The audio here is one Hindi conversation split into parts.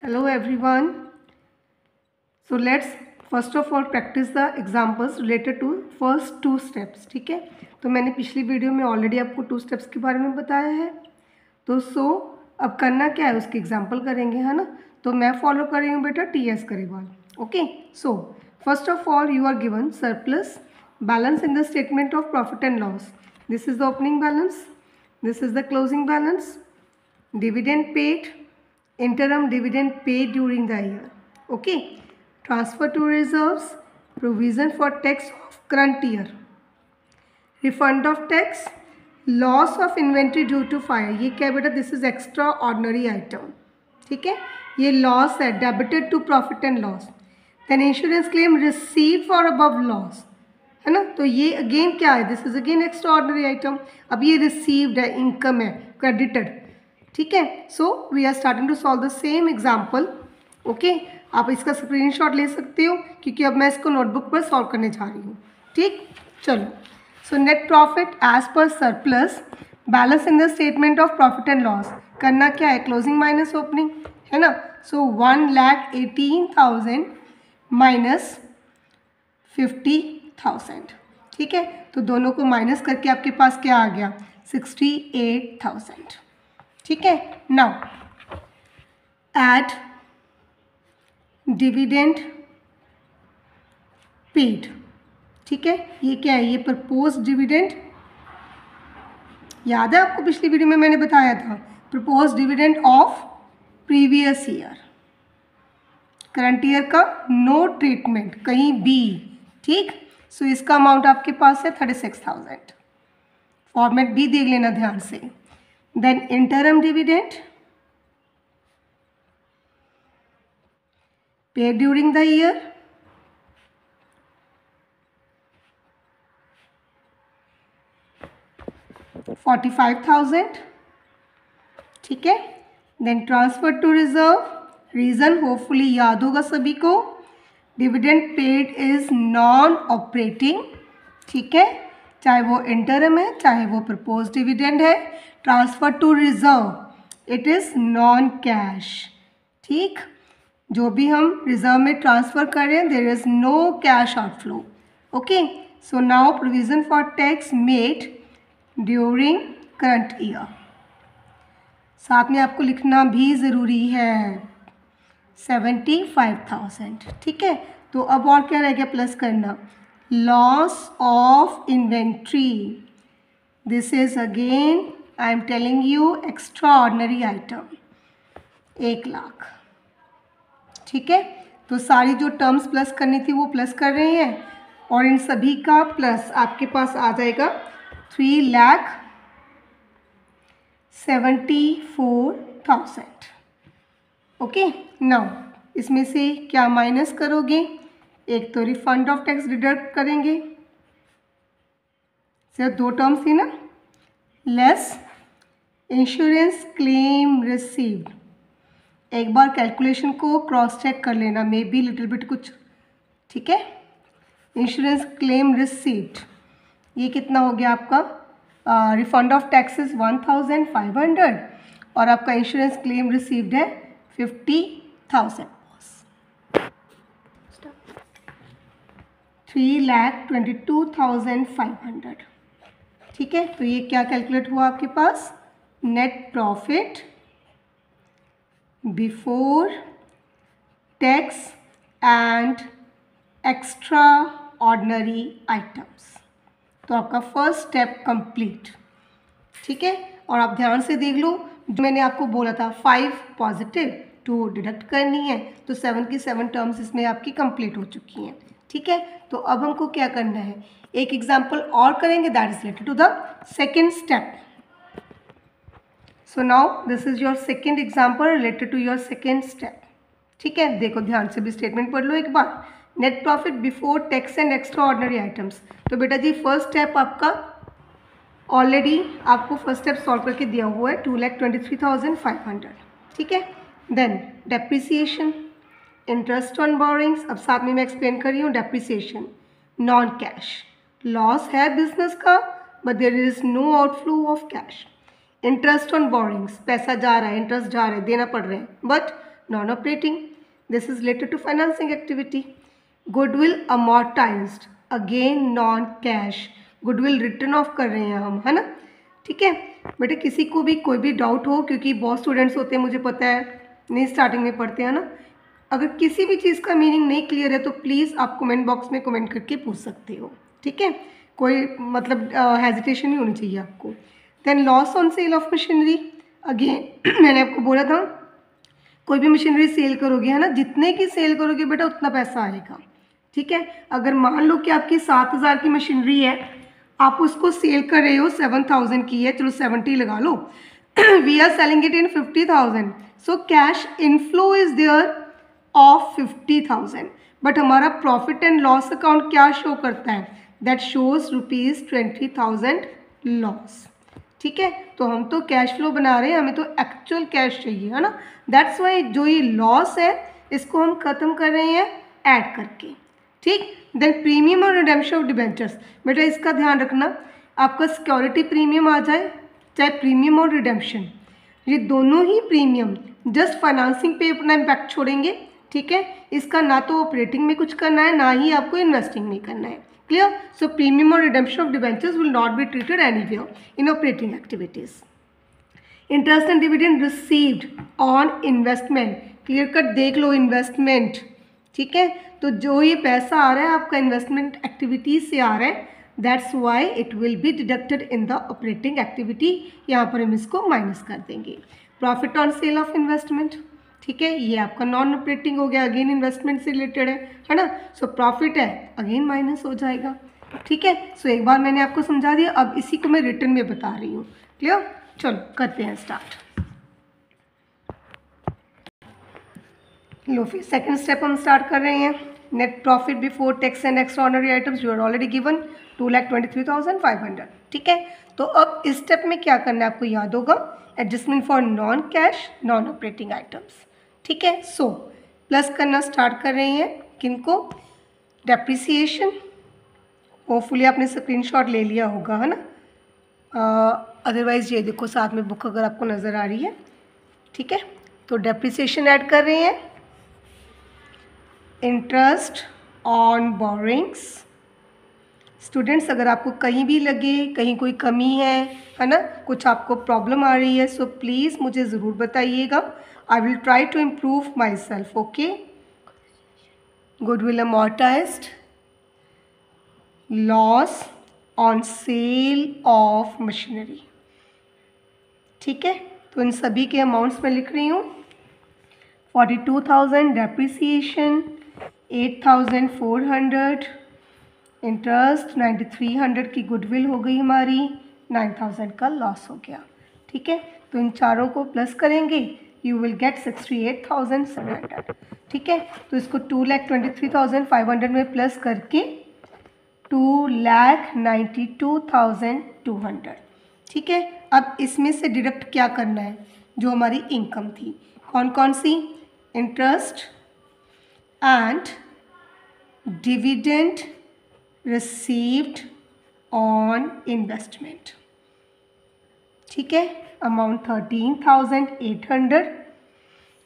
Hello everyone. So let's first of all practice the examples related to first two steps. ठीक है, तो मैंने पिछली वीडियो में ऑलरेडी आपको 2 स्टेप्स के बारे में बताया है। तो अब करना क्या है, उसके एग्जाम्पल करेंगे, है ना। तो मैं फॉलो कर रही हूँ बेटा TS Karewal. Okay, so first of all you are given surplus balance in the statement of profit and loss. This is the opening balance, this is the closing balance, dividend paid, interim dividend paid during the year. Okay, transfer to reserves, provision for tax of current year, refund of tax, loss of inventory due to fire. ये क्या है बेटा, this is extraordinary item. ठीक है, ये लॉस है, debited to profit and loss. Then insurance claim receive for above loss, है ना. तो ये अगेन क्या है, this is again extraordinary item. अब ये रिसीव्ड है, इनकम है, क्रेडिटेड. ठीक है, so we are starting to solve the same example. Okay, आप इसका स्क्रीनशॉट ले सकते हो क्योंकि अब मैं इसको नोटबुक पर सॉल्व करने जा रही हूँ. ठीक, चलो. So net profit as per surplus balance in the statement of profit and loss. करना क्या है, क्लोजिंग माइनस ओपनिंग, है ना. So 1,18,000 minus 50,000. ठीक है, तो दोनों को माइनस करके आपके पास क्या आ गया, 68,000. ठीक है, नाउ एड डिविडेंड पेड. ठीक है, ये क्या है, ये प्रपोज डिविडेंड. याद है आपको, पिछली वीडियो में मैंने बताया था propose dividend of previous year. Current year का नो ट्रीटमेंट कहीं भी. ठीक, सो इसका अमाउंट आपके पास है 36,000. फॉर्मेट भी देख लेना ध्यान से. Then interim dividend paid during the year, $45,000. ठीक है, then transfer to reserve. Reason hopefully याद होगा सभी को. Dividend paid is non operating. ठीक है, चाहे वो इंटरम है चाहे वो प्रपोज डिविडेंड है. Transfer to reserve, it is non cash. ठीक, जो भी हम रिजर्व में ट्रांसफ़र कर रहे हैं there is no cash outflow. Okay, so now provision for tax made during current year. साथ में आपको लिखना भी ज़रूरी है 75,000. ठीक है, तो अब और क्या रह गया प्लस करना, loss of inventory. This is again I am telling you extra ordinary item, 1,00,000. ठीक है, तो सारी जो टर्म्स प्लस करनी थी वो प्लस कर रहे हैं और इन सभी का प्लस आपके पास आ जाएगा 3,74,000. ओके, नाउ इसमें से क्या माइनस करोगे, एक तो रिफंड ऑफ टैक्स डिडक्ट करेंगे, सिर्फ 2 टर्म्स थी ना, लेस इंश्योरेंस क्लेम रिसीव्ड. एक बार कैलकुलेशन को क्रॉस चेक कर लेना, मे बी लिटिल बिट कुछ. ठीक है, इंश्योरेंस क्लेम रिसीव्ड ये कितना हो गया आपका, रिफंड ऑफ टैक्सेस 1,500 और आपका इंश्योरेंस क्लेम रिसीव्ड है 50,000. 3,22,500. ठीक है, तो ये क्या कैलकुलेट हुआ आपके पास, net profit before tax and extraordinary items. तो आपका फर्स्ट स्टेप कंप्लीट. ठीक है, और आप ध्यान से देख लो, जो मैंने आपको बोला था 5 पॉजिटिव 2 डिडक्ट करनी है, तो 7 की 7 टर्म्स इसमें आपकी कंप्लीट हो चुकी हैं. ठीक है, तो अब हमको क्या करना है, एक एग्जाम्पल और करेंगे that is related to the second step. So now this is your second example related to your second step. ठीक है, देखो ध्यान से भी स्टेटमेंट पढ़ लो एक बार. Net profit before tax and extraordinary items. तो बेटा जी फर्स्ट स्टेप आपका ऑलरेडी आपको फर्स्ट स्टेप सॉल्व करके दिया हुआ है 2,23,500. ठीक है, then depreciation, interest on borrowings. अब साथ में मैं एक्सप्लेन कर रही हूँ डेप्रिसिएशन नॉन कैश. लॉस है बिजनेस का but there is no outflow of cash. Interest on borrowings, पैसा जा रहा है, इंटरेस्ट जा रहा है, देना पड़ रहा है, but non operating, this is related to financing activity. Goodwill amortised, again non cash, goodwill written off कर रहे हैं हम, है ना। ठीक है बेटे, किसी को भी कोई भी डाउट हो, क्योंकि बहुत स्टूडेंट्स होते हैं, मुझे पता है नहीं स्टार्टिंग में पढ़ते हैं ना, अगर किसी भी चीज़ का मीनिंग नहीं क्लियर है तो प्लीज़ आप कमेंट बॉक्स में कमेंट करके पूछ सकते हो। ठीक है, कोई मतलब हेजिटेशन नहीं होनी चाहिए आपको। Then loss on sale of machinery, again मैंने आपको बोला था कोई भी मशीनरी सेल करोगे, है ना, जितने की सेल करोगे बेटा उतना पैसा आएगा। ठीक है, अगर मान लो कि आपकी 7,000 की मशीनरी है, आप उसको सेल कर रहे हो 7,000 की है, चलो 70 लगा लो, we are selling it in 50,000, so cash inflow is there of 50,000, but हमारा प्रॉफिट एंड लॉस अकाउंट क्या शो करता है, दैट शोज ₹20,000 लॉस। ठीक है, तो हम तो कैश फ्लो बना रहे हैं, हमें तो एक्चुअल कैश चाहिए, है ना। दैट्स वाई जो ये लॉस है इसको हम ख़त्म कर रहे हैं ऐड करके। ठीक, देन प्रीमियम और रिडेम्पशन ऑफ डिबेंचर्स, बेटा इसका ध्यान रखना, आपका सिक्योरिटी प्रीमियम आ जाए, चाहे प्रीमियम और रिडेम्पशन, ये दोनों ही प्रीमियम जस्ट फाइनेंसिंग पे अपना इम्पैक्ट छोड़ेंगे। ठीक है, इसका ना तो ऑपरेटिंग में कुछ करना है, ना ही आपको इन्वेस्टिंग में करना है। Clear? So premium or redemption of debentures will not be treated anywhere in operating activities. Interest and dividend received on investment. Clear cut देख लो investment. ठीक है, तो जो ये पैसा आ रहा है आपका इन्वेस्टमेंट एक्टिविटीज से आ रहा है, that's why it will be deducted in the operating activity. यहाँ पर हम इसको माइनस कर देंगे. Profit on sale of investment. ठीक है, ये आपका नॉन ऑपरेटिंग हो गया, अगेन इन्वेस्टमेंट से रिलेटेड है ना। सो प्रॉफिट है, अगेन माइनस हो जाएगा। ठीक है, सो एक बार मैंने आपको समझा दिया, अब इसी को मैं रिटर्न में बता रही हूँ। क्लियर, चलो करते हैं स्टार्ट। लो फिर सेकंड स्टेप हम स्टार्ट कर रहे हैं। Net profit before tax and extraordinary items you are already given 2,23,500। ठीक है, तो अब इस स्टेप में क्या करना है आपको याद होगा, adjustment for non cash non operating items. ठीक है, सो प्लस करना स्टार्ट कर रहे हैं, किनको, डेप्रिसिएशन, होपफुली आपने स्क्रीनशॉट ले लिया होगा, है ना, अदरवाइज़ ये देखो साथ में बुक अगर आपको नज़र आ रही है। ठीक है, तो डेप्रिसिएशन ऐड कर रहे हैं, इंटरेस्ट ऑन बोरिंग्स। स्टूडेंट्स अगर आपको कहीं भी लगे कहीं कोई कमी है ना, कुछ आपको प्रॉब्लम आ रही है, सो प्लीज़ मुझे ज़रूर बताइएगा, I will try to improve myself. Okay. Goodwill amortized, loss on sale of machinery. ठीक है, तो इन सभी के अमाउंट्स में लिख रही हूँ, 42,000 डेप्रिसिएशन, 8,400 इंटरेस्ट, 9,300 की गुडविल हो गई हमारी, 9,000 का लॉस हो गया। ठीक है, तो इन चारों को प्लस करेंगे, यू विल गेट 68,700। ठीक है, तो इसको 2,23,500 में प्लस करके 2,92,200। ठीक है, अब इसमें से डिडक्ट क्या करना है, जो हमारी इनकम थी, कौन कौन सी, interest and dividend received on investment. ठीक है, amount 13,800,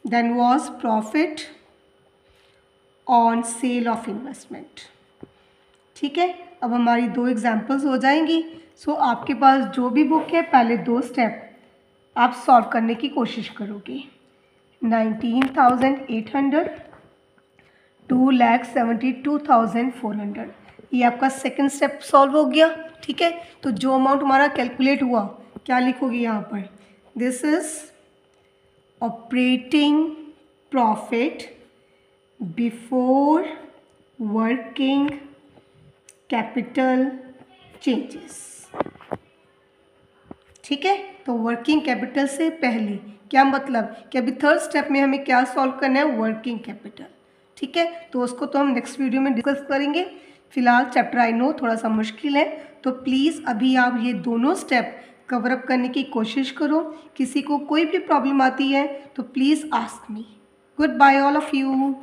then was profit on sale of investment। ठीक है, अब हमारी दो एग्जाम्पल्स हो जाएंगी। सो आपके पास जो भी बुक है पहले दो स्टेप आप सॉल्व करने की कोशिश करोगे। 19,800, 2,72,400, ये आपका सेकंड स्टेप सॉल्व हो गया। ठीक है, तो जो अमाउंट हमारा कैलकुलेट हुआ क्या लिखोगे यहाँ पर, this is operating profit before working capital changes. ठीक है, तो वर्किंग कैपिटल से पहले क्या मतलब कि अभी थर्ड स्टेप में हमें क्या सॉल्व करना है, वर्किंग कैपिटल। ठीक है, तो उसको तो हम नेक्स्ट वीडियो में डिस्कस करेंगे। फिलहाल चैप्टर आई नो थोड़ा सा मुश्किल है, तो प्लीज़ अभी आप ये दोनों स्टेप कवर अप करने की कोशिश करो। किसी को कोई भी प्रॉब्लम आती है तो please ask me. Good bye all of you.